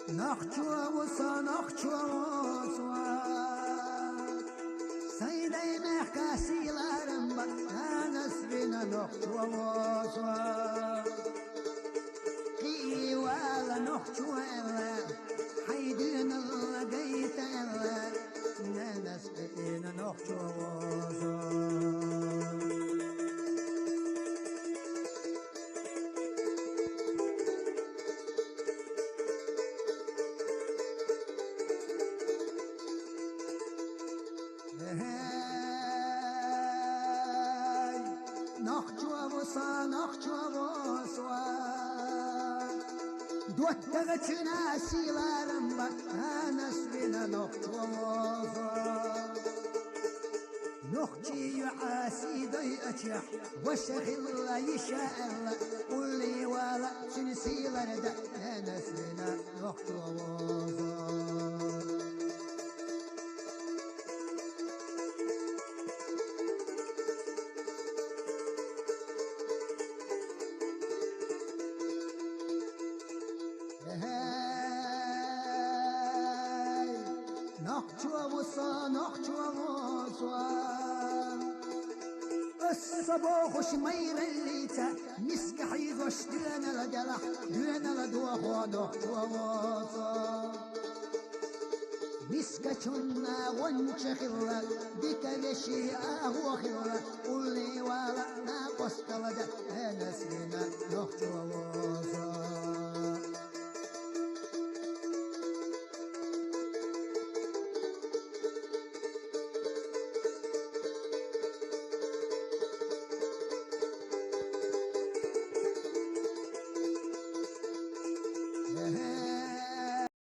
نخچو وصا نخچو وصا سيدي محكاسي لارم أنا سبنا نخچو وصا قي ولا نخچو ولا حيدين الله قيت الله أنا سبنا نخچو وصا دوتغتنا سيلارم أنا سبنا نخچووزا نخچي يعاسي دي أتيح وشغل يشاء الله قل لي ولا سنسيلر دا أنا سبنا نخچووزا الصباح شمير الليتا مسكحي غش دينا لدلح دينا لدوخو نخچووزا مسكتنا ونشخلا بكرشي أهو خلا قولي ولا ناقص كلدا أنا سينا نخچووزا